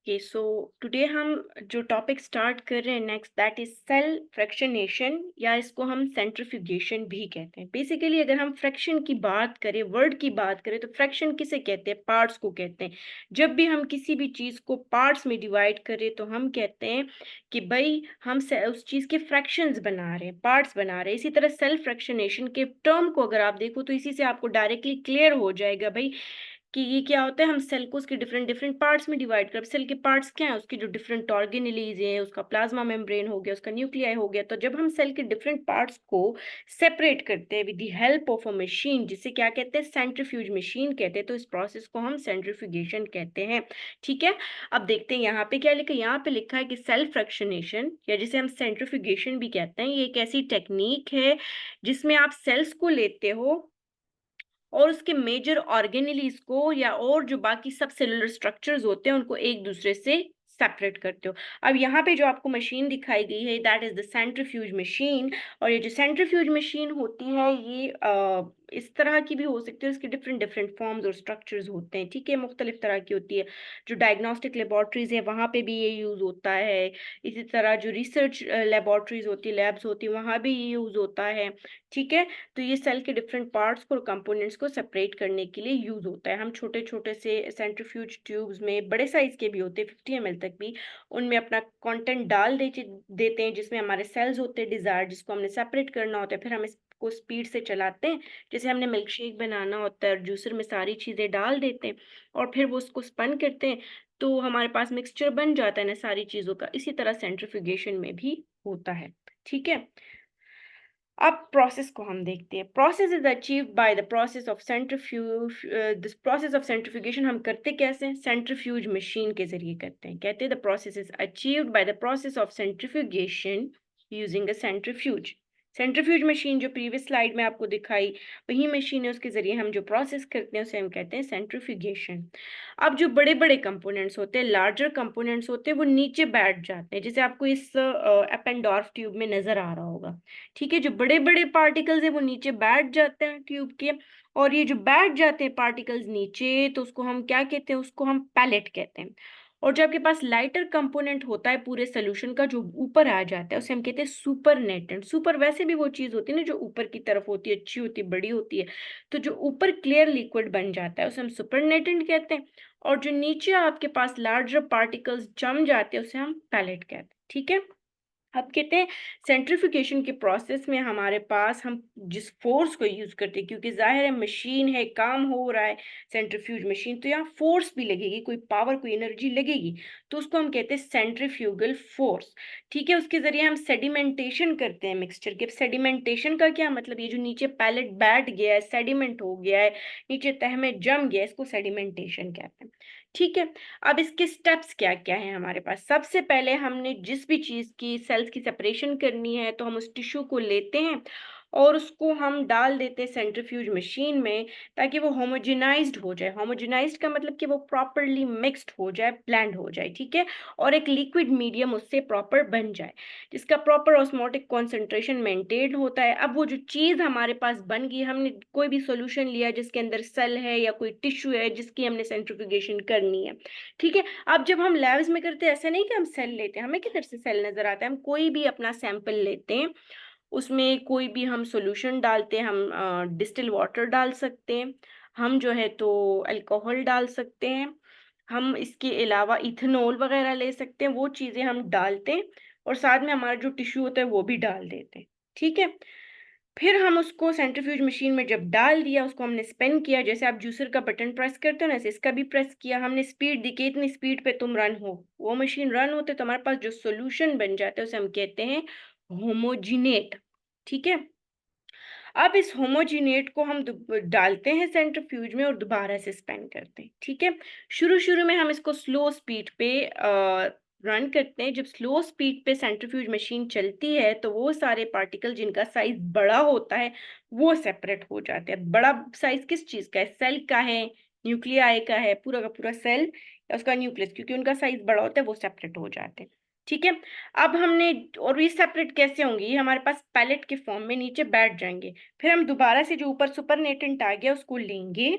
Okay so today हम जो topic start कर रहे हैं next that is cell fractionation या इसको हम सेंट्रीफ्यूगेशन भी कहते हैं। बेसिकली अगर हम फ्रैक्शन की बात करें, वर्ड की बात करें, तो फ्रैक्शन किसे कहते हैं? पार्ट्स को कहते हैं। जब भी हम किसी भी चीज़ को पार्ट्स में डिवाइड करें तो हम कहते हैं कि भाई हम उस चीज़ के फ्रैक्शंस बना रहे हैं, पार्ट्स बना रहे हैं। इसी तरह सेल फ्रैक्शनेशन के टर्म को अगर आप देखो तो इसी से आपको डायरेक्टली क्लियर हो जाएगा भाई कि ये क्या होता है। हम सेल को उसके डिफरेंट डिफरेंट पार्ट्स में डिवाइड कर, सेल के पार्ट्स क्या हैं? उसके जो डिफरेंट ऑर्गेनेलीज हैं, उसका प्लाज्मा मेम्ब्रेन हो गया, उसका न्यूक्लियाई हो गया। तो जब हम सेल के डिफरेंट पार्ट्स को सेपरेट करते हैं with the help of a machine, जिसे क्या कहते हैं? सेंट्रीफ्यूज मशीन कहते हैं। तो इस प्रोसेस को हम सेंट्रीफ्यूगेशन कहते हैं। ठीक है, अब देखते हैं यहाँ पे क्या लिखा है। यहाँ पे लिखा है कि सेल फ्रैक्शनेशन या जिसे हम सेंट्रीफ्यूगेशन भी कहते हैं, ये एक ऐसी टेक्निक है जिसमें आप सेल्स को लेते हो और उसके मेजर ऑर्गेनेलीज को या और जो बाकी सब सेलुलर स्ट्रक्चर्स होते हैं उनको एक दूसरे से सेपरेट करते हो। अब यहाँ पे जो आपको मशीन दिखाई गई है that is the centrifuge machine. और ये जो सेंट्रीफ्यूज मशीन होती है ये इस तरह की भी हो सकती है, इसके डिफरेंट डिफरेंट फॉर्म्स और स्ट्रक्चर्स होते हैं। ठीक है, मुख्तलिफ तरह की होती है। जो डायग्नोस्टिक लेबॉर्ट्रीज है वहाँ पे भी ये यूज़ होता है। इसी तरह जो रिसर्च लेबॉर्ट्रीज होती है, लैब्स होती है, वहाँ भी ये यूज़ होता है। ठीक है, तो ये सेल के डिफरेंट पार्ट्स को और कंपोनेंट्स को सेपरेट करने के लिए यूज होता है। हम छोटे छोटे से सेंट्रीफ्यूज ट्यूब्स में, बड़े साइज के भी होते हैं 50 ml तक भी, उनमें अपना कंटेंट डाल देते हैं जिसमें हमारे सेल्स होते हैं डिजायर, जिसको हमने सेपरेट करना होता है। फिर हम इसको स्पीड से चलाते हैं, जैसे हमने मिल्क शेक बनाना होता है, जूसर में सारी चीज़ें डाल देते हैं और फिर वो उसको स्पन करते हैं, तो हमारे पास मिक्सचर बन जाता है ना सारी चीज़ों का। इसी तरह सेंट्रीफ्यूगेशन में भी होता है। ठीक है, अब प्रोसेस को हम देखते हैं। Process is achieved by the process of centrifuge. This process of centrifugation हम करते कैसे हैं? सेंट्रीफ्यूज मशीन के जरिए करते हैं। कहते हैं the process is achieved by the process of centrifugation using a centrifuge. Centrifuge machine जो प्रीवियस स्लाइड में आपको दिखाई, वही मशीन है, उसके जरिए हम जो प्रोसेस करते हैं उसे हम कहते हैं सेंट्रीफ्यूगेशन। अब जो बड़े बड़े कंपोनेंट्स होते हैं, लार्जर कंपोनेंट्स होते हैं, वो नीचे बैठ जाते हैं, जैसे आपको इस एपेंडोर्फ ट्यूब में नजर आ रहा होगा। ठीक है, जो बड़े बड़े पार्टिकल्स हैं वो नीचे बैठ जाते हैं ट्यूब के। और ये जो बैठ जाते हैं पार्टिकल्स नीचे, तो उसको हम क्या कहते हैं? उसको हम पैलेट कहते हैं। और जो आपके पास लाइटर कंपोनेंट होता है पूरे सोल्यूशन का, जो ऊपर आ जाता है, उसे हम कहते हैं सुपर नेटेंट। सुपर वैसे भी वो चीज होती है ना जो ऊपर की तरफ होती है, अच्छी होती है, बड़ी होती है। तो जो ऊपर क्लियर लिक्विड बन जाता है उसे हम सुपर नेटेंट कहते हैं। और जो नीचे आपके पास लार्जर पार्टिकल्स जम जाते हैं उसे हम पैलेट कहते हैं। ठीक है, अब कहते हैं सेंट्रीफिकेशन के प्रोसेस में हमारे पास हम जिस फोर्स को यूज करते हैं, क्योंकि जाहिर है मशीन है, काम हो रहा है सेंट्रीफ्यूज मशीन, तो यहाँ फोर्स भी लगेगी, कोई पावर, कोई एनर्जी लगेगी, तो उसको हम कहते हैं सेंट्रीफ्यूगल फोर्स। ठीक है, उसके जरिए हम सेडिमेंटेशन करते हैं मिक्सचर के। सेडिमेंटेशन का क्या मतलब? ये जो नीचे पैलेट बैठ गया है, सेडिमेंट हो गया है, नीचे तह में जम गया है, इसको सेडिमेंटेशन कहते हैं। ठीक है, अब इसके स्टेप्स क्या क्या हैं हमारे पास? सबसे पहले हमने जिस भी चीज़ की सेल्स की सेपरेशन करनी है तो हम उस टिश्यू को लेते हैं और उसको हम डाल देते हैं सेंट्रीफ्यूज मशीन में, ताकि वो होमोजेनाइज्ड हो जाए। होमोजेनाइज्ड का मतलब कि वो प्रॉपरली मिक्स्ड हो जाए, ब्लेंड हो जाए। ठीक है, और एक लिक्विड मीडियम उससे प्रॉपर बन जाए, जिसका प्रॉपर ऑस्मोटिक कॉन्सेंट्रेशन मेंटेन होता है। अब वो जो चीज़ हमारे पास बन गई, हमने कोई भी सॉल्यूशन लिया जिसके अंदर सेल है या कोई टिश्यू है जिसकी हमने सेंट्रीफ्यूगेशन करनी है। ठीक है, अब जब हम लैब्स में करते हैं, ऐसा नहीं कि हम सेल लेते हैं, हमें किधर से सेल नजर आता है? हम कोई भी अपना सैंपल लेते हैं, उसमें कोई भी हम सॉल्यूशन डालते हैं। हम डिस्टिल वाटर डाल सकते हैं, हम जो है तो अल्कोहल डाल सकते हैं, हम इसके अलावा इथेनॉल वगैरह ले सकते हैं। वो चीज़ें हम डालते हैं और साथ में हमारा जो टिश्यू होता है वो भी डाल देते हैं। ठीक है, फिर हम उसको सेंट्रीफ्यूज मशीन में जब डाल दिया, उसको हमने स्पिन किया, जैसे आप जूसर का बटन प्रेस करते हो ना, ऐसे इसका भी प्रेस किया हमने। स्पीड दी कि इतनी स्पीड पे तुम रन हो, वो मशीन रन होते तो हमारे पास जो सॉल्यूशन बन जाता है उसे हम कहते हैं होमोजिनेट। ठीक है, अब इस होमोजिनेट को हम डालते हैं सेंट्रीफ्यूज में और दोबारा से स्पिन करते हैं। ठीक है, शुरू शुरू में हम इसको स्लो स्पीड पे रन करते हैं। जब स्लो स्पीड पे सेंट्रीफ्यूज मशीन चलती है तो वो सारे पार्टिकल जिनका साइज बड़ा होता है वो सेपरेट हो जाते हैं। बड़ा साइज किस चीज का है? सेल का है, न्यूक्लियाई का है, पूरा का पूरा सेल या उसका न्यूक्लियस, क्योंकि उनका साइज बड़ा होता है वो सेपरेट हो जाते हैं। ठीक है, अब हमने, और ये सेपरेट कैसे होंगे? ये हमारे पास पैलेट के फॉर्म में नीचे बैठ जाएंगे। फिर हम दोबारा से जो ऊपर सुपरनेटेंट आ गया उसको लेंगे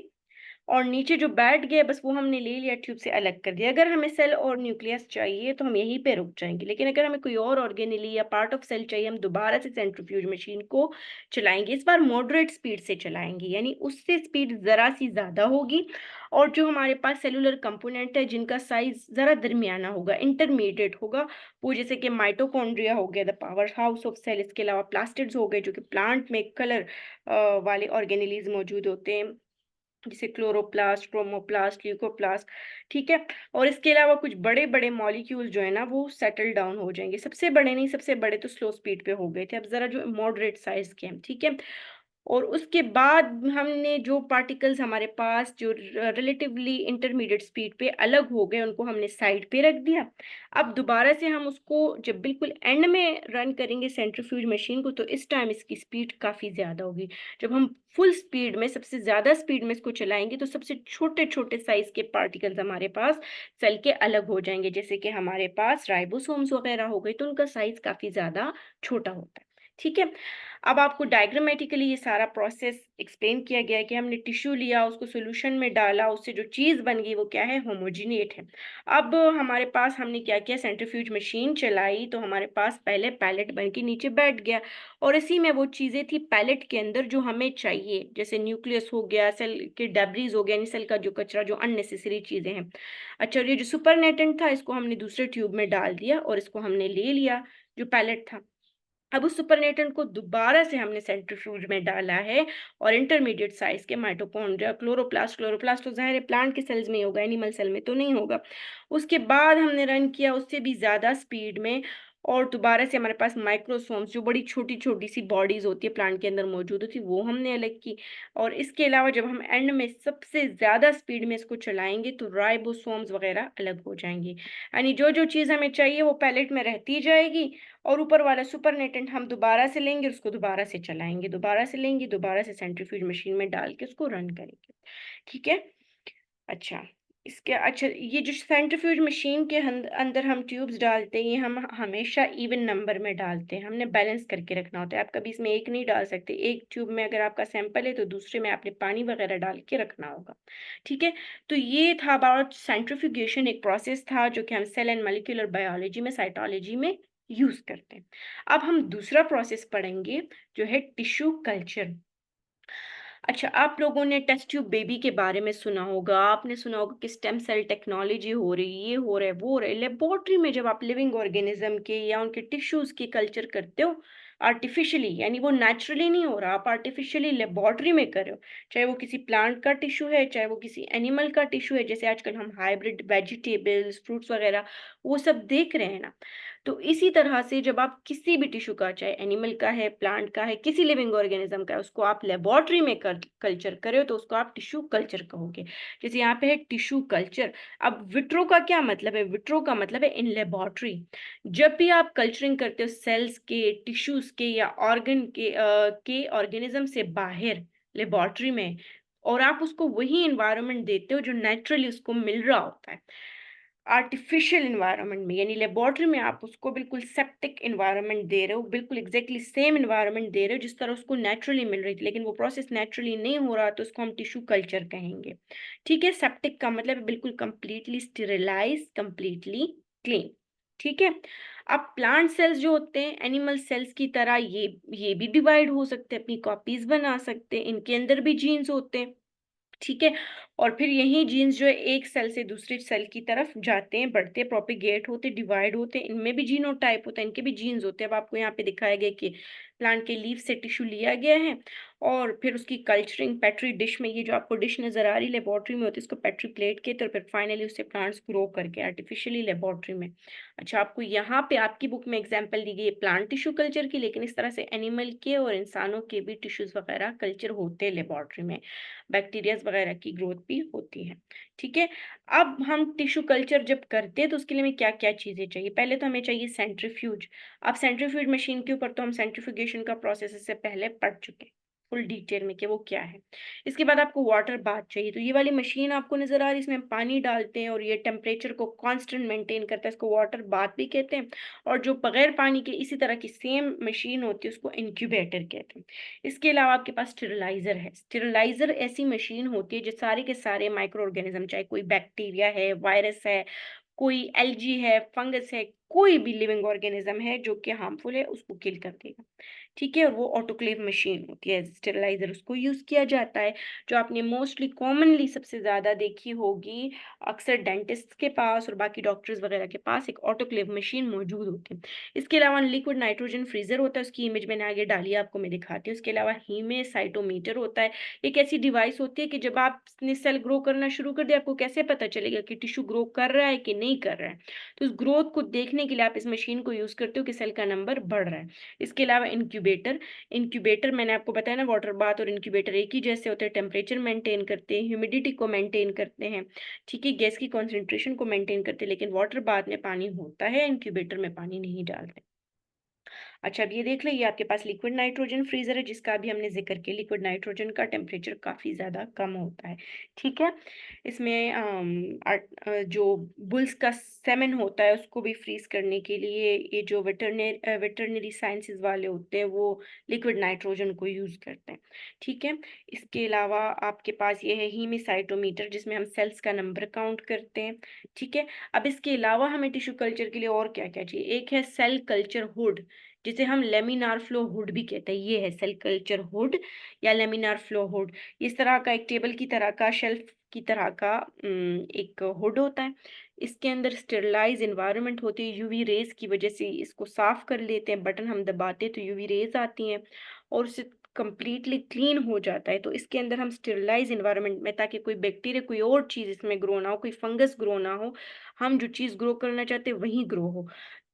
और नीचे जो बैठ गया बस वो हमने ले लिया, ट्यूब से अलग कर दिया। अगर हमें सेल और न्यूक्लियस चाहिए तो हम यहीं पे रुक जाएंगे, लेकिन अगर हमें कोई और ऑर्गेनेली या पार्ट ऑफ सेल चाहिए, हम दोबारा से सेंट्रीफ्यूज मशीन को चलाएंगे। इस बार मॉडरेट स्पीड से चलाएंगे, यानी उससे स्पीड ज़रा सी ज़्यादा होगी। और जो हमारे पास सेलुलर कंपोनेंट है जिनका साइज ज़रा दरमियाना होगा, इंटरमीडिएट होगा, वो जैसे कि माइटोकॉन्ड्रिया हो गया, the powerhouse of cell, इसके अलावा प्लास्टिड्स हो गए जो कि प्लांट में कलर वाले ऑर्गेनेलीज मौजूद होते हैं, जैसे क्लोरोप्लास्ट, क्रोमोप्लास्ट, ल्यूकोप्लास्ट। ठीक है। और इसके अलावा कुछ बड़े बड़े मॉलिक्यूल जो है ना वो सेटल डाउन हो जाएंगे। सबसे बड़े नहीं, सबसे बड़े तो स्लो स्पीड पे हो गए थे, अब जरा जो मॉडरेट साइज के हैं। ठीक है। और उसके बाद हमने जो पार्टिकल्स हमारे पास जो रिलेटिवली इंटरमीडिएट स्पीड पे अलग हो गए उनको हमने साइड पे रख दिया। अब दोबारा से हम उसको जब बिल्कुल एंड में रन करेंगे सेंट्रीफ्यूज मशीन को, तो इस टाइम इसकी स्पीड काफ़ी ज़्यादा होगी। जब हम फुल स्पीड में, सबसे ज़्यादा स्पीड में इसको चलाएंगे तो सबसे छोटे छोटे साइज के पार्टिकल्स हमारे पास सेल के अलग हो जाएंगे, जैसे कि हमारे पास राइबोसोम्स वगैरह हो गए, तो उनका साइज काफ़ी ज़्यादा छोटा होता है। ठीक है। अब आपको डायग्रामेटिकली ये सारा प्रोसेस एक्सप्लेन किया गया है कि हमने टिश्यू लिया, उसको सॉल्यूशन में डाला, उससे जो चीज़ बन गई वो क्या है, होमोजिनेट है। अब हमारे पास हमने क्या किया, सेंट्रीफ्यूज मशीन चलाई तो हमारे पास पहले पैलेट बन के नीचे बैठ गया, और इसी में वो चीज़ें थी पैलेट के अंदर जो हमें चाहिए, जैसे न्यूक्लियस हो गया, सेल के डेब्रीज हो गया, यानी सेल का जो कचरा, जो अननेसेसरी चीज़ें हैं। अच्छा, और ये जो सुपरनेटेंट था इसको हमने दूसरे ट्यूब में डाल दिया और इसको हमने ले लिया जो पैलेट था। अब उस सुपरनेटेंट को दोबारा से हमने सेंट्रीफ्यूज में डाला है, और इंटरमीडिएट साइज के माइटोकॉन्ड्रिया, क्लोरोप्लास्ट, क्लोरोप्लास्ट तो जाहिर है प्लांट के सेल्स में ही होगा, एनिमल सेल में तो नहीं होगा। उसके बाद हमने रन किया उससे भी ज़्यादा स्पीड में, और दोबारा से हमारे पास माइक्रोसोम्स, जो बड़ी छोटी छोटी सी बॉडीज होती है प्लांट के अंदर मौजूद होती है, वो हमने अलग की। और इसके अलावा जब हम एंड में सबसे ज़्यादा स्पीड में इसको चलाएंगे तो राइबोसोम्स वगैरह अलग हो जाएंगी, यानी जो जो चीज़ हमें चाहिए वो पैलेट में रहती जाएगी, और ऊपर वाला सुपरनेटेंट हम दोबारा से लेंगे, उसको दोबारा से चलाएंगे, दोबारा से लेंगे, दोबारा से सेंट्रीफ्यूज मशीन में डाल के उसको रन करेंगे। ठीक है। अच्छा, अच्छा, ये जो सेंट्रीफ्यूज मशीन के अंदर हम ट्यूब्स डालते हैं, ये हम हमेशा इवन नंबर में डालते हैं, हमने बैलेंस करके रखना होता है। आप कभी इसमें एक नहीं डाल सकते, एक ट्यूब में अगर आपका सैंपल है तो दूसरे में आपने पानी वगैरह डाल के रखना होगा। ठीक है। तो ये था अबाउट सेंट्रीफ्यूगेशन, एक प्रोसेस था जो कि हम सेल एंड मॉलिक्यूलर बायोलॉजी में, साइटोलॉजी में यूज करते हैं। अब हम दूसरा प्रोसेस पढ़ेंगे जो है टिश्यू कल्चर। अच्छा, आप लोगों ने टेस्ट ट्यूब बेबी के बारे में सुना होगा, आपने सुना होगा कि स्टेम सेल टेक्नोलॉजी हो रही, ये हो रहा है, वो हो रहा है। लेबोरेटरी में जब आप लिविंग ऑर्गेनिज्म के या उनके टिश्यूज की कल्चर करते हो आर्टिफिशियली, यानी वो नेचुरली नहीं हो रहा, आप आर्टिफिशियली लेबोरेटरी में कर रहे हो, चाहे वो किसी प्लांट का टिश्यू है, चाहे वो किसी एनिमल का टिश्यू है, जैसे आजकल हम हाइब्रिड वेजिटेबल्स, फ्रूट्स वगैरह वो सब देख रहे हैं ना। तो इसी तरह से जब आप किसी भी टिश्यू का, चाहे एनिमल का है, प्लांट का है, किसी लिविंग ऑर्गेनिज्म का है, उसको आप लेबोरेटरी में कल्चर करे हो तो उसको आप टिश्यू कल्चर कहोगे। जैसे यहाँ पे है टिश्यू कल्चर। अब विट्रो का क्या मतलब है, विट्रो का मतलब है इन लेबोरेटरी। जब भी आप कल्चरिंग करते हो सेल्स के, टिश्यूज के या ऑर्गन के ऑर्गेनिज्म से बाहर लेबोरेटरी में, और आप उसको वही एनवायरनमेंट देते हो जो नेचुरली उसको मिल रहा होता है आर्टिफिशियल इन्वायरमेंट में, यानी लेबोरेटरी में आप उसको बिल्कुल सेप्टिक इन्वायरमेंट दे रहे हो, बिल्कुल एग्जैक्टली सेम इन्वायरमेंट दे रहे हो जिस तरह उसको नेचुरली मिल रही थी, लेकिन वो प्रोसेस नेचुरली नहीं हो रहा तो उसको हम टिश्यू कल्चर कहेंगे। ठीक है। सेप्टिक का मतलब है बिल्कुल कंप्लीटली स्टेरिलाइज, कंप्लीटली क्लीन। ठीक है। अब प्लांट सेल्स जो होते हैं एनिमल सेल्स की तरह ये भी डिवाइड हो सकते हैं, अपनी कॉपीज बना सकते हैं, इनके अंदर भी जीन्स होते हैं। ठीक है। और फिर यही जीन्स जो है एक सेल से दूसरे सेल की तरफ जाते हैं, बढ़ते हैं, प्रोपिगेट होते, डिवाइड होते हैं, इनमें भी जीनोटाइप होता है, इनके भी जीन्स होते हैं। अब आपको यहाँ पे दिखाया गया कि प्लांट के लीफ से टिश्यू लिया गया है, और फिर उसकी कल्चरिंग पेट्री डिश में, ये जो आपको डिश नजर आ रही लेबोरेटरी में होती है, इसको पेट्री प्लेट के, तो फिर फाइनली उससे प्लांट्स ग्रो करके आर्टिफिशियली लेबोरेटरी में। अच्छा, आपको यहाँ पे आपकी बुक में एग्जाम्पल दी गई है प्लांट टिश्यू कल्चर की, लेकिन इस तरह से एनिमल के और इंसानों के भी टिश्यूज वगैरह कल्चर होते हैं लेबोरेटरी में, बैक्टीरियाज वगैरह की ग्रोथ भी होती है। ठीक है। अब हम टिश्यू कल्चर जब करते हैं तो उसके लिए हमें क्या क्या चीज़ें चाहिए, पहले तो हमें चाहिए सेंट्रीफ्यूज। अब सेंट्रीफ्यूज मशीन के ऊपर तो हम सेंट्रीफ्यूगेशन का प्रोसेस इससे पहले पढ़ चुके हैं। फुल डिटेल में कि वो क्या है। इसके बाद आपको वाटर बाथ चाहिए, तो ये वाली मशीन आपको नज़र आ रही है, इसमें हम पानी डालते हैं और ये टेम्परेचर को कांस्टेंट मेंटेन करता है, इसको वाटर बाथ भी कहते हैं। और जो बगैर पानी के इसी तरह की सेम मशीन होती है उसको इंक्यूबेटर कहते हैं। इसके अलावा आपके पास स्टेरिलाइजर है। स्टेरिलाइजर ऐसी मशीन होती है जो सारे के सारे माइक्रो ऑर्गेनिज्म, चाहे कोई बैक्टीरिया है, वायरस है, कोई एल्गी है, फंगस है, कोई भी लिविंग ऑर्गेनिज्म है जो कि हार्मफुल है, उसको किल कर देगा। ठीक है, और वो ऑटोक्लेव मशीन होती है, स्टेरिलाइजर उसको यूज़ किया जाता है, जो आपने मोस्टली कॉमनली सबसे ज़्यादा देखी होगी अक्सर डेंटिस्ट के पास और बाकी डॉक्टर्स वगैरह के पास एक ऑटोक्लेव मशीन मौजूद होती है। इसके अलावा लिक्विड नाइट्रोजन फ्रीजर होता है, उसकी इमेज मैंने आगे डाली है, आपको मैं दिखाती हूँ। इसके अलावा हीमेसाइटोमीटर होता है, एक ऐसी डिवाइस होती है कि जब आपने सेल ग्रो करना शुरू कर दिया, आपको कैसे पता चलेगा कि टिश्यू ग्रो कर रहा है कि नहीं कर रहा है। तो उस ग्रोथ को देखने के लिए आप इस मशीन को यूज़ करते हो कि सेल का नंबर बढ़ रहा है। इसके अलावा इंक्यूबेटर, इंक्यूबेटर मैंने आपको बताया ना, वाटर बाथ और इंक्यूबेटर एक ही जैसे होते हैं, टेम्परेचर मेंटेन करते हैं, ह्यूमिडिटी को मेंटेन करते हैं, ठीक है, गैस की कॉन्सेंट्रेशन को मेंटेन करते हैं, लेकिन वाटर बाथ में पानी होता है, इंक्यूबेटर में पानी नहीं डालते। अच्छा, अब ये देख लो, ये आपके पास लिक्विड नाइट्रोजन फ्रीज़र है जिसका अभी हमने ज़िक्र किया। लिक्विड नाइट्रोजन का टेम्परेचर काफ़ी ज़्यादा कम होता है, ठीक है? इसमें जो बुल्स का सेमन होता है उसको भी फ्रीज़ करने के लिए ये जो वेटरनरी साइंसेज़ वाले होते हैं वो लिक्विड नाइट्रोजन को यूज़ करते हैं, ठीक है? इसके अलावा आपके पास ये है हीमेसाइटोमीटर जिसमें हम सेल्स का नंबर काउंट करते हैं, ठीक है? अब इसके अलावा हमें टिश्यू कल्चर के लिए और क्या-क्या चाहिए? एक है सेल कल्चर हुड, जिसे हम लेमिनार फ्लो हुड भी कहते हैं। ये है सेल कल्चर हुड या लेमिनार फ्लो हुड। इस तरह का एक टेबल की तरह का, शेल्फ की तरह का एक हुड होता है। इसके अंदर स्टेरिलाइज एनवायरनमेंट होती है, यूवी रेज की वजह से इसको साफ कर लेते हैं, बटन हम दबाते हैं तो यूवी रेज आती हैं और उससे कंप्लीटली क्लीन हो जाता है। तो इसके अंदर हम स्टेरिलाइज एनवायरनमेंट में, ताकि कोई बैक्टीरिया कोई और चीज़ इसमें ग्रो ना हो, कोई फंगस ग्रो ना हो, हम जो चीज़ ग्रो करना चाहते हैं वही ग्रो हो।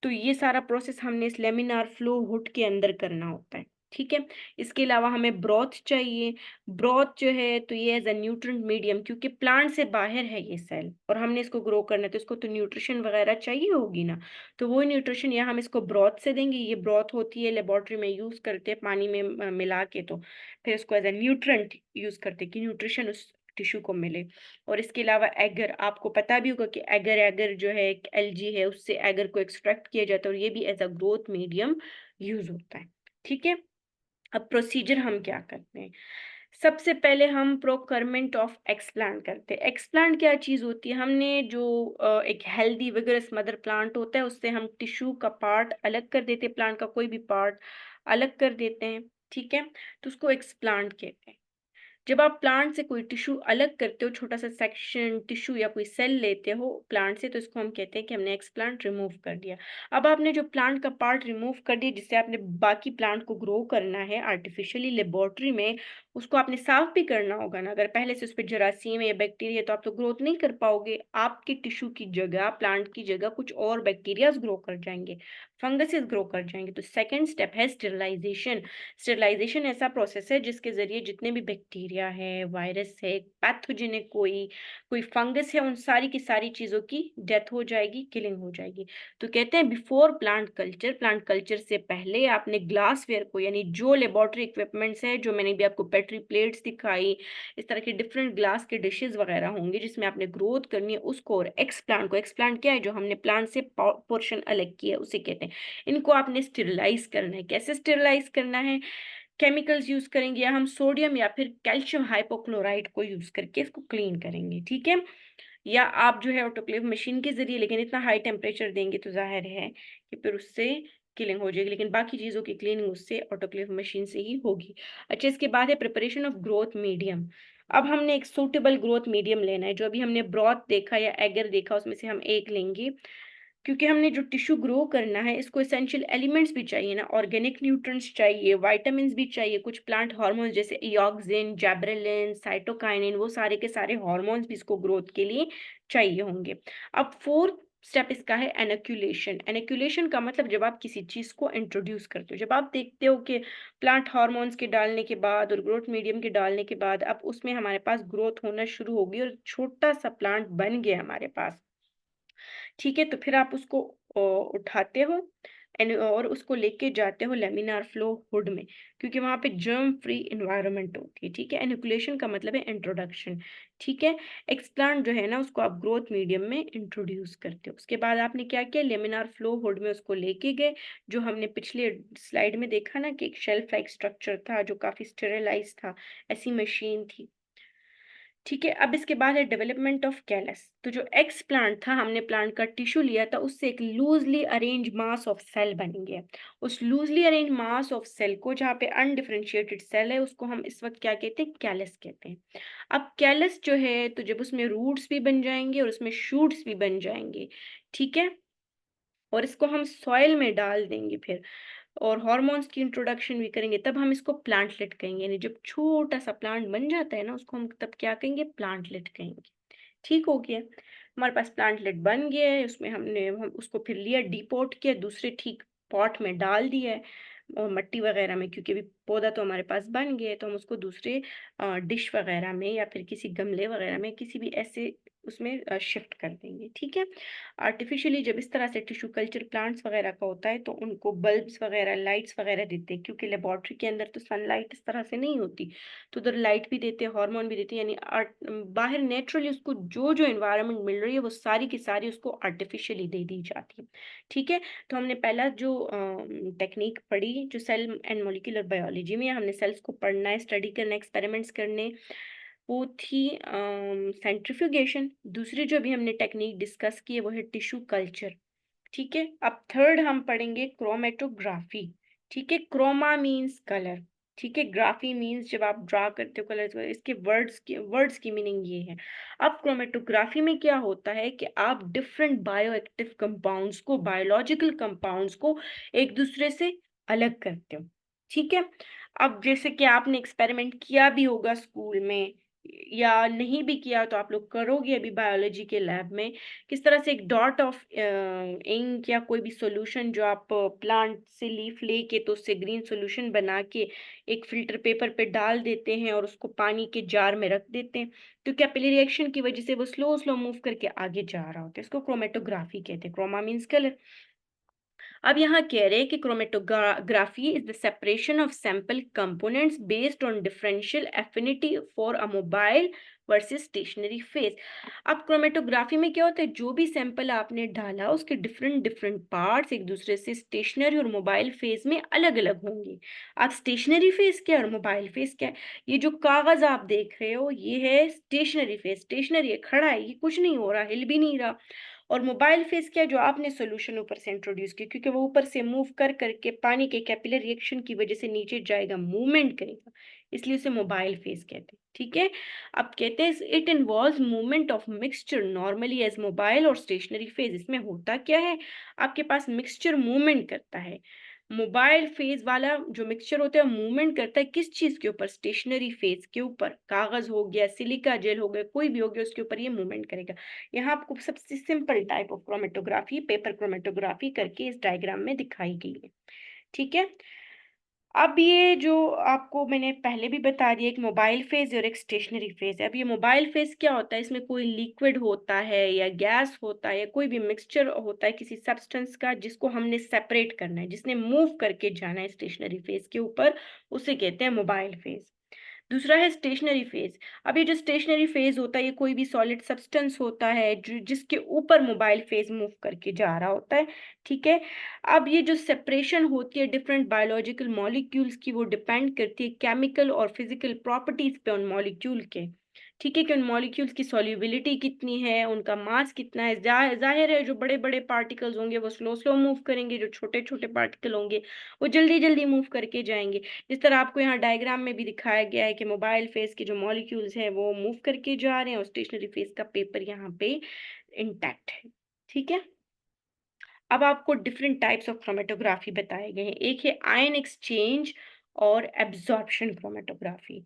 तो ये सारा प्रोसेस हमने इस लेमिनार फ्लो हुड के अंदर करना होता है, ठीक है? इसके अलावा हमें ब्रोथ चाहिए। ब्रोथ जो है तो ये एज़ अ न्यूट्रिएंट मीडियम, क्योंकि प्लांट से बाहर है ये सेल और हमने इसको ग्रो करना है तो इसको तो न्यूट्रिशन वगैरह चाहिए होगी ना। तो वो न्यूट्रिशन या हम इसको ब्रोथ से देंगे। ये ब्रोथ होती है, लेबोरेटरी में यूज़ करते हैं पानी में मिला के, तो फिर इसको एज़ अ न्यूट्रिएंट यूज़ करते हैं कि न्यूट्रिशन उस टिश्यू को मिले। और इसके अलावा एगर, आपको पता भी होगा कि एगर एगर जो है एक एल्गी है, उससे एगर को एक्सट्रैक्ट किया जाता है और ये भी as a growth medium use होता है, ठीक है? अब प्रोसीजर हम क्या करते हैं? सबसे पहले हम प्रोक्योरमेंट ऑफ एक्सप्लांट करते हैं। एक्सप्लांट क्या चीज़ होती है? हमने जो एक हेल्दी विगरस मदर प्लांट होता है उससे हम टिश्यू का पार्ट अलग कर देते हैं, प्लांट का कोई भी पार्ट अलग कर देते हैं, ठीक है? तो उसको एक्सप्लांट कहते हैं। जब आप प्लांट से कोई टिश्यू अलग करते हो, छोटा सा सेक्शन टिश्यू या कोई सेल लेते हो प्लांट से, तो इसको हम कहते हैं कि हमने एक्सप्लांट रिमूव कर दिया। अब आपने जो प्लांट का पार्ट रिमूव कर दिया जिससे आपने बाकी प्लांट को ग्रो करना है आर्टिफिशियली लेबोरेटरी में, उसको आपने साफ भी करना होगा ना। अगर पहले से उस पर जरासीम या बैक्टीरिया तो आप तो ग्रोथ नहीं कर पाओगे। आपके टिश्यू की जगह, प्लांट की जगह कुछ और बैक्टीरियाज ग्रो कर जाएंगे, फंगसेस ग्रो कर जाएंगे। तो सेकेंड स्टेप है स्टेरिलाइजेशन। स्टेरिलाइजेशन ऐसा प्रोसेस है जिसके ज़रिए जितने भी बैक्टीरिया है, वायरस है, पैथोजेनिक कोई कोई फंगस है, उन सारी की सारी चीज़ों की डेथ हो जाएगी, किलिंग हो जाएगी। तो कहते हैं बिफोर प्लांट कल्चर से पहले आपने ग्लासवेयर को, यानी जो लेबोरेटरी इक्विपमेंट्स है, जो मैंने भी आपको पेट्री प्लेट्स दिखाई, इस तरह के डिफरेंट ग्लास के डिशेज़ वगैरह होंगे जिसमें आपने ग्रोथ करनी है, उसको और एक्सप्लांट को, एक्सप्लांट क्या है? जो हमने प्लांट से पोर्शन अलग किया है उसे कहते हैं। इनको आपने स्टेरिलाइज करना है। कैसे स्टेरिलाइज करना है? केमिकल्स यूज़ करेंगे या हम सोडियम या फिर कैल्शियम हाइपोक्लोराइड को यूज़ करके इसको क्लीन करेंगे, ठीक है? या आप जो है ऑटोक्लेव मशीन के ज़रिए, लेकिन इतना हाई टेम्परेचर देंगे तो ज़ाहिर है कि फिर उससे किलिंग हो जाएगी, लेकिन बाकी चीज़ों की क्लीनिंग उससे ऑटोक्लेव मशीन से ही होगी। अच्छा, इसके बाद है प्रिपरेशन ऑफ ग्रोथ मीडियम। अब हमने एक सूटेबल ग्रोथ मीडियम लेना है। जो अभी हमने ब्रॉथ देखा या एगर देखा उसमें से हम एक लेंगे, क्योंकि हमने जो टिश्यू ग्रो करना है इसको एसेंशियल एलिमेंट्स भी चाहिए ना, ऑर्गेनिक न्यूट्रिएंट्स चाहिए, विटामिन्स भी चाहिए, कुछ प्लांट हार्मोन्स जैसे इऑक्सिन, जैबरेलिन, साइटोकाइनिन, वो सारे के सारे हार्मोन्स भी इसको ग्रोथ के लिए चाहिए होंगे। अब फोर्थ स्टेप इसका है एनोक्यूलेशन। एनोक्यूलेशन का मतलब जब आप किसी चीज़ को इंट्रोड्यूस करते हो, जब आप देखते हो कि प्लांट हार्मोन्स के डालने के बाद और ग्रोथ मीडियम के डालने के बाद अब उसमें हमारे पास ग्रोथ होना शुरू होगी और छोटा सा प्लांट बन गया हमारे पास, ठीक है? तो फिर आप उसको उठाते हो, और उसको लेके जाते हो लेमिनार फ्लो हुड में, क्योंकि वहां पे जर्म फ्री इन्वायरमेंट होती है। ठीक है, एनुकुलेशन का मतलब है इंट्रोडक्शन। ठीक है, एक्सप्लांट जो है ना उसको आप ग्रोथ मीडियम में इंट्रोड्यूस करते हो। उसके बाद आपने क्या किया, लेमिनार फ्लो हुड में उसको लेके गए, जो हमने पिछले स्लाइड में देखा ना कि एक शेल्फ लाइक स्ट्रक्चर था जो काफी स्टेरिलाइज था, ऐसी मशीन थी। ठीक है, अब इसके बाद है डेवलपमेंट ऑफ कैलस। तो जो एक्स प्लांट था, हमने प्लांट का टिश्यू लिया था, उससे एक loosely arrange mass of cell बन गया। उस loosely arrange mass of cell को, जहाँ पे अनडिफरेंशिएटेड सेल है, उसको हम इस वक्त क्या कहते हैं, कैलस कहते हैं। अब कैलस जो है, तो जब उसमें रूट्स भी बन जाएंगे और उसमें शूट्स भी बन जाएंगे, ठीक है, और इसको हम सॉइल में डाल देंगे फिर, और हॉर्मोन्स की इंट्रोडक्शन भी करेंगे, तब हम इसको प्लांटलेट कहेंगे। यानी जब छोटा सा प्लांट बन जाता है ना, उसको हम तब क्या कहेंगे, प्लांटलेट कहेंगे। ठीक हो गया, हमारे पास प्लांटलेट बन गया है, उसमें हम उसको फिर लिया, डिपोट किया, दूसरे ठीक पॉट में डाल दिया है, और मट्टी वगैरह में, क्योंकि अभी पौधा तो हमारे पास बन गया है, तो हम उसको दूसरे डिश वगैरह में या फिर किसी गमले वगैरह में, किसी भी ऐसे उसमें शिफ्ट कर देंगे। ठीक है, आर्टिफिशियली जब इस तरह से टिश्यू कल्चर प्लांट्स वगैरह का होता है, तो उनको बल्ब्स वगैरह, लाइट्स वगैरह देते हैं, क्योंकि लेबोरेटरी के अंदर तो सनलाइट इस तरह से नहीं होती, तो उधर लाइट भी देते हैं, हार्मोन भी देते हैं, यानी बाहर नेचुरली उसको जो जो इन्वायरमेंट मिल रही है वो सारी की सारी उसको आर्टिफिशियली दे दी जाती है। ठीक है, तो हमने पहला जो टेक्निक पढ़ी, जो सेल एंड मॉलिक्यूलर बायोलॉजी में हमने सेल्स को पढ़ना है, स्टडी करना, एक्सपेरिमेंट्स करने, वो थी सेंट्रीफ्यूगेशन। दूसरी जो अभी हमने टेक्निक डिस्कस की है वो है टिश्यू कल्चर। ठीक है, अब थर्ड हम पढ़ेंगे क्रोमेटोग्राफी। ठीक है, क्रोमा मीन्स कलर, ठीक है, ग्राफी मीन्स जब आप ड्रा करते हो कलर्स, इसके वर्ड्स की मीनिंग ये है। अब क्रोमेटोग्राफी में क्या होता है कि आप डिफरेंट बायोएक्टिव कंपाउंड्स को, बायोलॉजिकल कंपाउंड्स को एक दूसरे से अलग करते हो। ठीक है, अब जैसे कि आपने एक्सपेरिमेंट किया भी होगा स्कूल में, या नहीं भी किया तो आप लोग करोगे अभी बायोलॉजी के लैब में, किस तरह से एक डॉट ऑफ इंक या कोई भी सॉल्यूशन जो आप प्लांट से लीफ लेके तो उससे ग्रीन सॉल्यूशन बना के एक फिल्टर पेपर पे डाल देते हैं और उसको पानी के जार में रख देते हैं, तो क्या पहले रिएक्शन की वजह से वो स्लो स्लो मूव करके आगे जा रहा होता है। इसको क्रोमेटोग्राफी कहते हैं, क्रोमा मीन्स कलर। अब यहाँ कह रहे हैं कि chromatography is the separation of sample components based on differential affinity for a mobile versus stationary phase. अब क्रोमेटोग्राफी में क्या होता है, जो भी सैंपल आपने डाला उसके डिफरेंट डिफरेंट पार्ट्स एक दूसरे से स्टेशनरी और मोबाइल फेज में अलग अलग होंगे। अब स्टेशनरी फेज क्या है और मोबाइल फेज क्या है, ये जो कागज आप देख रहे हो ये है स्टेशनरी फेज, स्टेशनरी है, खड़ा है, ये कुछ नहीं हो रहा, हिल भी नहीं रहा। और मोबाइल फेज क्या, जो आपने सॉल्यूशन ऊपर से इंट्रोड्यूस की, क्योंकि वो ऊपर से मूव कर करके पानी के कैपिलर रिएक्शन की वजह से नीचे जाएगा, मूवमेंट करेगा, इसलिए उसे मोबाइल फेज कहते हैं। ठीक है, अब कहते हैं it involves movement of mixture normally as mobile और स्टेशनरी फेज। इसमें होता क्या है, आपके पास मिक्सचर मूवमेंट करता है, मोबाइल फेज वाला जो मिक्सचर होता है मूवमेंट करता है किस चीज के ऊपर, स्टेशनरी फेज के ऊपर, कागज हो गया, सिलिका जेल हो गया, कोई भी हो गया, उसके ऊपर ये मूवमेंट करेगा। यहाँ आपको सबसे simple type of chromatography, paper chromatography करके इस डायग्राम में दिखाई गई है। ठीक है, अब ये जो आपको मैंने पहले भी बता दिया, एक मोबाइल फेज और एक स्टेशनरी फेज है। अब ये मोबाइल फेज क्या होता है, इसमें कोई लिक्विड होता है या गैस होता है या कोई भी मिक्सचर होता है किसी सब्सटेंस का, जिसको हमने सेपरेट करना है, जिसने मूव करके जाना है स्टेशनरी फेज के ऊपर, उसे कहते हैं मोबाइल फेज। दूसरा है स्टेशनरी फेज। अब ये जो स्टेशनरी फेज होता है, ये कोई भी सॉलिड सब्सटेंस होता है जो जिसके ऊपर मोबाइल फेज मूव करके जा रहा होता है। ठीक है, अब ये जो सेपरेशन होती है डिफरेंट बायोलॉजिकल मॉलिक्यूल्स की, वो डिपेंड करती है केमिकल और फिजिकल प्रॉपर्टीज पे उन मॉलिक्यूल के। ठीक है, कि उन मॉलिक्यूल्स की सॉल्युबिलिटी कितनी है, उनका मास कितना है। जाहिर है जो बड़े बड़े पार्टिकल्स होंगे वो स्लो स्लो मूव करेंगे, जो छोटे छोटे पार्टिकल होंगे वो जल्दी जल्दी मूव करके जाएंगे। जिस तरह आपको यहाँ डायग्राम में भी दिखाया गया है कि मोबाइल फेज के जो मॉलिक्यूल्स हैं वो मूव करके जा रहे हैं और स्टेशनरी फेज का पेपर यहाँ पे इंटैक्ट है। ठीक है, अब आपको डिफरेंट टाइप्स ऑफ क्रोमेटोग्राफी बताए गए हैं। एक है आयन एक्सचेंज और एब्जॉर्प्शन क्रोमेटोग्राफी।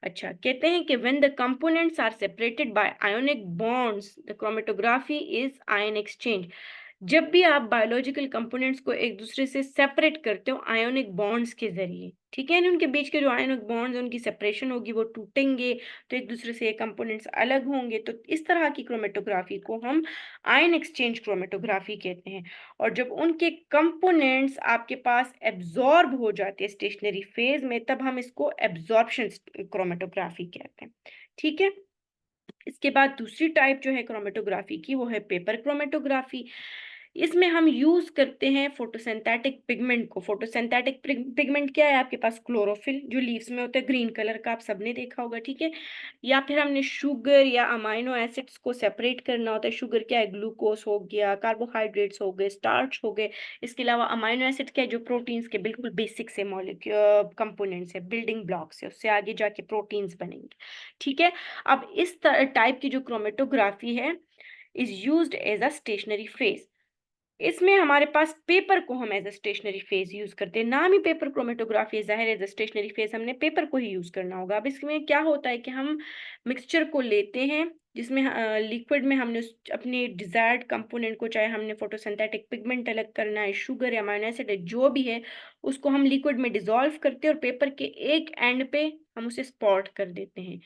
अच्छा, कहते हैं कि when the components are separated by ionic bonds the chromatography is ion exchange. जब भी आप बायोलॉजिकल कंपोनेंट्स को एक दूसरे से सेपरेट करते हो आयोनिक बॉन्ड्स के जरिए, ठीक है, उनके बीच के जो आयोनिक बॉन्ड्स उनकी सेपरेशन होगी, वो टूटेंगे, तो एक दूसरे से ये कंपोनेंट्स अलग होंगे, तो इस तरह की क्रोमेटोग्राफी को हम आयन एक्सचेंज क्रोमेटोग्राफी कहते हैं। और जब उनके कंपोनेंट्स आपके पास एब्जॉर्ब हो जाते हैं स्टेशनरी फेज में, तब हम इसको एब्जॉर्प्शन क्रोमेटोग्राफी कहते हैं, ठीक है। इसके बाद दूसरी टाइप जो है क्रोमेटोग्राफी की, वो है पेपर क्रोमेटोग्राफी। इसमें हम यूज करते हैं फोटोसिंथेटिक पिगमेंट को। फोटोसिंथेटिक पिगमेंट क्या है? आपके पास क्लोरोफिल जो लीव्स में होता है, ग्रीन कलर का, आप सबने देखा होगा, ठीक है। या फिर हमने शुगर या अमाइनो एसिड्स को सेपरेट करना होता है। शुगर क्या है? ग्लूकोज हो गया, कार्बोहाइड्रेट्स हो गए, स्टार्च हो गए। इसके अलावा अमाइनो एसिड क्या है? जो प्रोटीन्स के बिल्कुल बेसिक से मॉलिक्यूल कंपोनेंट्स है, बिल्डिंग ब्लॉक्स है, उससे आगे जाके प्रोटीन्स बनेंगे, ठीक है। अब इस टाइप की जो क्रोमेटोग्राफी है is used as a stationary phase. इसमें हमारे पास पेपर को हम as a stationary phase use करते हैं। नाम ही पेपर क्रोमेटोग्राफी है, जाहिर एज अ स्टेशनरी फेज हमने पेपर को ही यूज करना होगा। अब इसमें क्या होता है कि हम मिक्सचर को लेते हैं जिसमें लिक्विड में हमने अपने डिजायर्ड कंपोनेंट को, चाहे हमने फोटोसिंथेटिक पिगमेंट अलग करना है, शुगर या अमाइनो एसिड है, जो भी है, उसको हम लिक्विड में डिसॉल्व करते हैं और पेपर के एक एंड पे हम उसे स्पॉट कर देते हैं।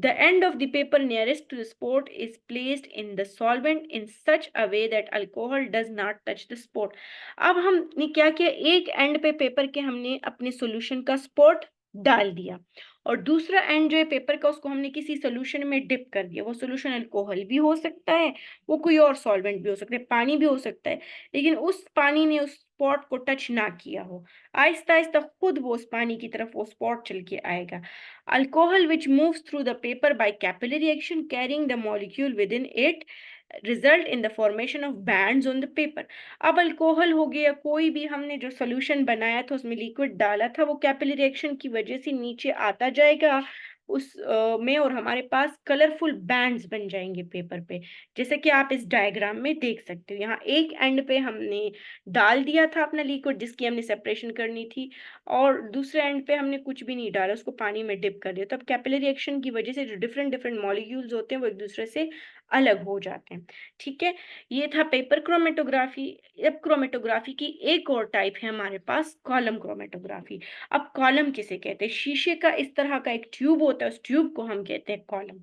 The end of the paper nearest to the spot is placed in the solvent in such a way that alcohol does not touch the spot. अब हमने क्या किया, एक एंड पे पेपर के हमने अपने सॉल्यूशन का स्पॉट डाल दिया और दूसरा एंड जो है पेपर का, उसको हमने किसी सॉल्यूशन में डिप कर दिया। वो सॉल्यूशन अल्कोहल भी हो सकता है, वो कोई और सॉल्वेंट भी हो सकता है, पानी भी हो सकता है, लेकिन उस पानी ने उस स्पॉट को टच ना किया हो। आहिस्ता आहिस्ता खुद वो उस पानी की तरफ वो स्पॉट चल के आएगा। Alcohol which moves through the paper by capillary action carrying the molecule within it result in the formation of bands on the paper. अब अल्कोहल हो गया, कोई भी हमने जो सॉल्यूशन बनाया था उसमें लिक्विड डाला था, वो कैपिलरी एक्शन की वजह से नीचे आता जाएगा उस में, और हमारे पास कलरफुल बैंड्स बन जाएंगे पेपर पे, जैसे कि आप इस डायग्राम में देख सकते हो। यहाँ एक एंड पे हमने डाल दिया था अपना लिक्विड जिसकी हमने सेपरेशन करनी थी, और दूसरे एंड पे हमने कुछ भी नहीं डाला, उसको पानी में डिप कर दिया। तो अब कैपिलरी एक्शन की वजह से जो डिफरेंट डिफरेंट मॉलिक्यूल्स होते हैं वो एक दूसरे से अलग हो जाते हैं, ठीक है। ये था पेपर क्रोमेटोग्राफी। अब क्रोमेटोग्राफी की एक और टाइप है हमारे पास, कॉलम क्रोमेटोग्राफी। अब कॉलम किसे कहते हैं? शीशे का इस तरह का एक ट्यूब होता है, उस ट्यूब को हम कहते हैं कॉलम।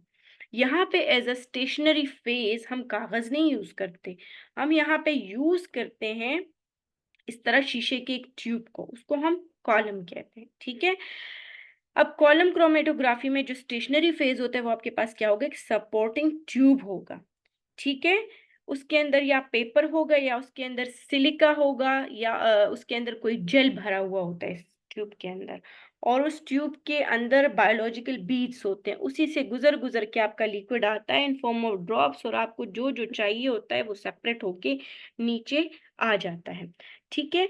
यहाँ पे एज अ स्टेशनरी फेज हम कागज नहीं यूज करते, हम यहाँ पे यूज करते हैं इस तरह शीशे के एक ट्यूब को, उसको हम कॉलम कहते हैं, ठीक है। अब कॉलम क्रोमेटोग्राफी में जो स्टेशनरी फेज होता है वो आपके पास क्या होगा? एक सपोर्टिंग ट्यूब होगा, ठीक है। उसके अंदर या पेपर होगा या उसके अंदर सिलिका होगा या उसके अंदर कोई जेल भरा हुआ होता है इस ट्यूब के अंदर, और उस ट्यूब के अंदर बायोलॉजिकल बीड्स होते हैं, उसी से गुजर गुजर के आपका लिक्विड आता है इन फॉर्म ऑफ ड्रॉप्स, और आपको जो जो चाहिए होता है वो सेपरेट होके नीचे आ जाता है, ठीक है।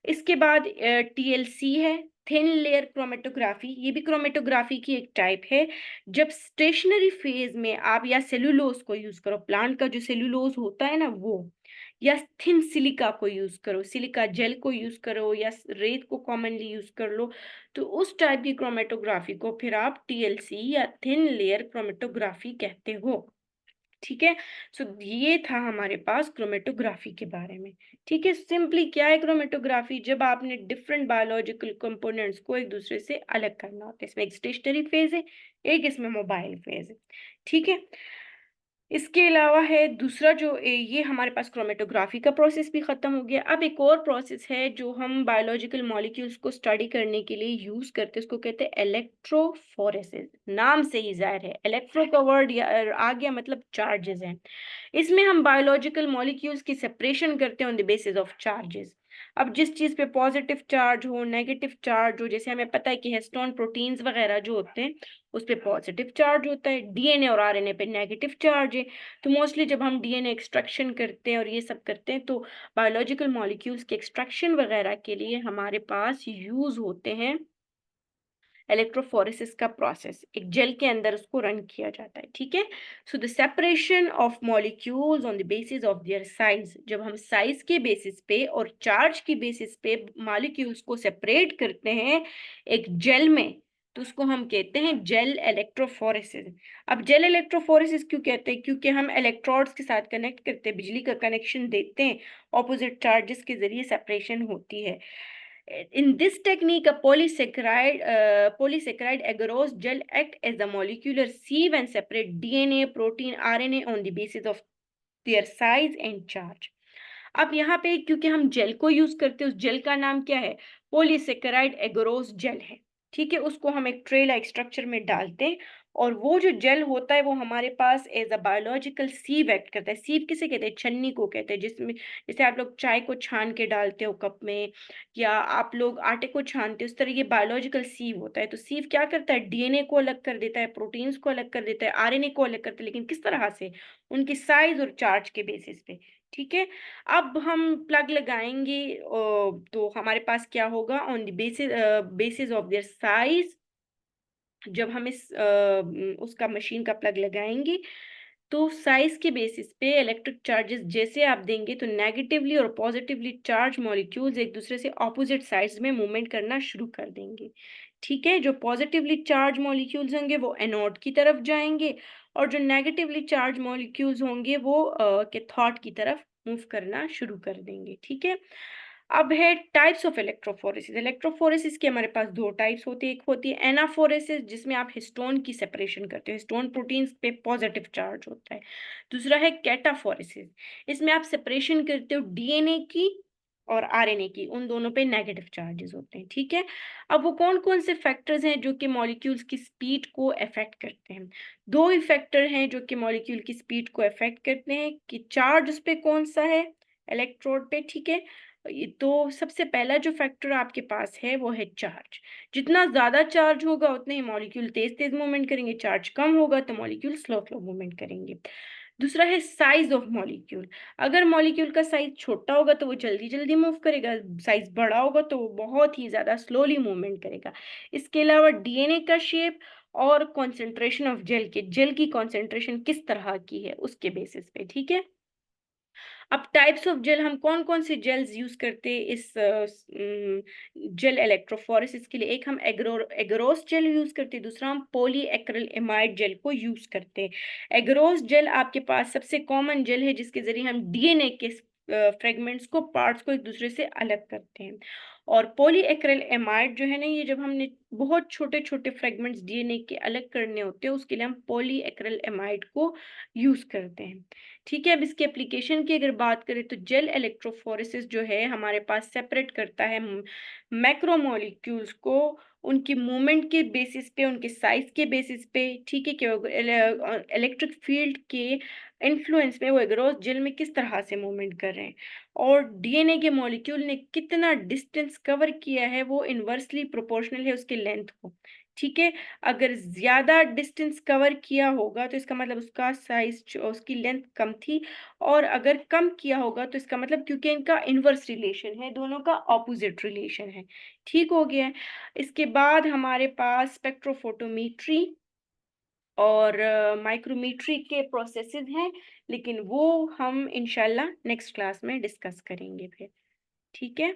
इसके बाद टीएलसी है, थिन लेयर क्रोमेटोग्राफी। ये भी क्रोमेटोग्राफी की एक टाइप है। जब स्टेशनरी फेज में आप या सेलुलोज को यूज करो, प्लांट का जो सेलुलोज होता है ना वो, या थिन सिलिका को यूज करो, सिलिका जेल को यूज करो, या रेत को कॉमनली यूज कर लो, तो उस टाइप की क्रोमेटोग्राफी को फिर आप टीएलसी या थिन लेयर क्रोमेटोग्राफी कहते हो, ठीक है। सो ये था हमारे पास क्रोमेटोग्राफी के बारे में, ठीक है। सिंपली क्या है क्रोमेटोग्राफी? जब आपने डिफरेंट बायोलॉजिकल कंपोनेंट्स को एक दूसरे से अलग करना होता है। इसमें एक स्टेशनरी फेज है, एक इसमें मोबाइल फेज है, ठीक है। इसके अलावा है दूसरा जो ये हमारे पास क्रोमेटोग्राफी का प्रोसेस भी खत्म हो गया। अब एक और प्रोसेस है जो हम बायोलॉजिकल मॉलिक्यूल्स को स्टडी करने के लिए यूज करते हैं, उसको कहते हैं इलेक्ट्रोफोरेसिस। नाम से ही जाहिर है, इलेक्ट्रो का वर्ड आ गया, मतलब चार्जेस हैं। इसमें हम बायोलॉजिकल मॉलिक्यूल्स की सेपरेशन करते हैं on the basis of charges. अब जिस चीज पे पॉजिटिव चार्ज हो, नेगेटिव चार्ज हो, जैसे हमें पता है कि हिस्टोन प्रोटीन्स वगैरह जो होते हैं उस पे पॉजिटिव चार्ज होता है, डीएनए और आरएनए पे नेगेटिव चार्ज है। तो मोस्टली जब हम डीएनए एक्सट्रैक्शन करते हैं और ये सब करते हैं, तो बायोलॉजिकल मॉलिक्यूल्स के एक्सट्रैक्शन वगैरह के लिए हमारे पास यूज होते हैं इलेक्ट्रोफोरेसिस का प्रोसेस। एक जेल के अंदर उसको रन किया जाता है, ठीक है। So the separation of molecules on the basis of their size, जब हम साइज के बेसिस पे और चार्ज की बेसिस पे मॉलिक्यूल्स को सेपरेट करते हैं एक जेल में, तो उसको हम कहते हैं जेल इलेक्ट्रोफोरेसिस। अब जेल इलेक्ट्रोफोरेसिस क्यों कहते हैं? क्योंकि हम इलेक्ट्रोड्स के साथ कनेक्ट करते हैं, बिजली का कनेक्शन देते हैं, ऑपोजिट चार्जेस के जरिए सेपरेशन होती है। In this technique, a polysaccharide agarose gel act as a molecular sieve and separate DNA, protein, RNA on the basis of their size and charge. अब यहाँ पे क्योंकि हम जेल को यूज करते हैं, उस जेल का नाम क्या है? पॉलीसेकेराइड एगरोस जेल है। ठीक है, उसको हम एक ट्रे लाइक स्ट्रक्चर में डालते हैं और वो जो जेल होता है वो हमारे पास एज अ बायोलॉजिकल सीव एक्ट करता है। सीव किसे कहते हैं? छन्नी को कहते हैं, जिसमें जैसे आप लोग चाय को छान के डालते हो कप में, या आप लोग आटे को छानते हो, उस तरह ये बायोलॉजिकल सीव होता है। तो सीव क्या करता है? डीएनए को अलग कर देता है, प्रोटीन्स को अलग कर देता है, आरएनए को अलग करता है, लेकिन किस तरह से? उनकी साइज और चार्ज के बेसिस पे। ठीक है, अब हम प्लग लगाएंगे तो हमारे पास क्या होगा? On the basis of their size, जब हम उसका मशीन का प्लग लगाएंगे तो साइज के बेसिस पे इलेक्ट्रिक चार्जेस जैसे आप देंगे तो नेगेटिवली और पॉजिटिवली चार्ज मॉलिक्यूल्स एक दूसरे से ऑपोजिट साइड्स में मूवमेंट करना शुरू कर देंगे। ठीक है, जो पॉजिटिवली चार्ज मॉलिक्यूल्स होंगे वो एनोड की तरफ जाएंगे और जो नेगेटिवली चार्ज मॉलिक्यूल्स होंगे वो कैथोड की तरफ मूव करना शुरू कर देंगे। ठीक है, अब है टाइप्स ऑफ इलेक्ट्रोफोरेसिस। इलेक्ट्रोफोरेसिस के हमारे पास दो टाइप्स होती है। एक होती है एनाफोरेसिस, जिसमें आप हिस्टोन की सेपरेशन करते हो, हिस्टोन प्रोटीन्स पे पॉजिटिव चार्ज होता है। दूसरा है कैटाफोरेसिस, इसमें आप सेपरेशन करते हो डीएनए की और आरएनए की, उन दोनों पे नेगेटिव चार्जेस होते हैं। ठीक है, अब वो कौन कौन से फैक्टर्स हैं जो कि मॉलिक्यूल्स की स्पीड को अफेक्ट करते हैं? दो ही फैक्टर हैं जो कि मॉलिक्यूल की स्पीड को अफेक्ट करते हैं कि चार्ज उस पे कौन सा है, इलेक्ट्रोड पे। ठीक है, तो सबसे पहला जो फैक्टर आपके पास है वो है चार्ज। जितना ज्यादा चार्ज होगा उतने ही मॉलिक्यूल तेज तेज मूवमेंट करेंगे, चार्ज कम होगा तो मॉलिक्यूल स्लो स्लो मूवमेंट करेंगे। दूसरा है साइज ऑफ मॉलिक्यूल। अगर मॉलिक्यूल का साइज छोटा होगा तो वो जल्दी जल्दी मूव करेगा, साइज बड़ा होगा तो वो बहुत ही ज्यादा स्लोली मूवमेंट करेगा। इसके अलावा डीएनए का शेप और कॉन्सेंट्रेशन ऑफ जेल की कॉन्सेंट्रेशन किस तरह की है उसके बेसिस पे। ठीक है, अब टाइप्स ऑफ जेल, हम कौन कौन से जेल्स यूज करते हैं इस जेल इलेक्ट्रोफोरेसिस के लिए? एक हम एगरोस जेल यूज करते हैं, दूसरा हम पॉली एक्रिलएमाइड जेल को यूज करते हैं। एगरोस जेल आपके पास सबसे कॉमन जेल है जिसके जरिए हम डीएनए के फ्रेगमेंट्स को, पार्ट्स को एक दूसरे से अलग करते हैं। और पॉली एक्रिलएमाइड जो है ना, ये जब हमने बहुत छोटे छोटे फ्रेगमेंट्स डीएनए के अलग करने होते हैं उसके लिए हम पॉली एक्रिलएमाइड को यूज करते हैं। ठीक है, अब इसके एप्लीकेशन की अगर बात करें तो जेल इलेक्ट्रोफोरेसिस जो है हमारे पास सेपरेट करता है मैक्रोमोलिक्यूल्स को उनकी मूवमेंट के बेसिस पे, उनके साइज के बेसिस पे। ठीक है, कि इलेक्ट्रिक फील्ड के इन्फ्लुएंस में वो एगरोस जेल में किस तरह से मूवमेंट कर रहे हैं, और डीएनए के मॉलिक्यूल ने कितना डिस्टेंस कवर किया है वो इनवर्सली प्रोपोर्शनल है उसके लेंथ को। ठीक है, अगर ज्यादा डिस्टेंस कवर किया होगा तो इसका मतलब उसका साइज, उसकी लेंथ कम थी, और अगर कम किया होगा तो इसका मतलब, क्योंकि इनका इनवर्स रिलेशन है, दोनों का ऑपोजिट रिलेशन है। ठीक हो गया है। इसके बाद हमारे पास स्पेक्ट्रोफोटोमेट्री और माइक्रोमेट्री के प्रोसेसेस हैं, लेकिन वो हम इंशाल्लाह नेक्स्ट क्लास में डिस्कस करेंगे फिर। ठीक है।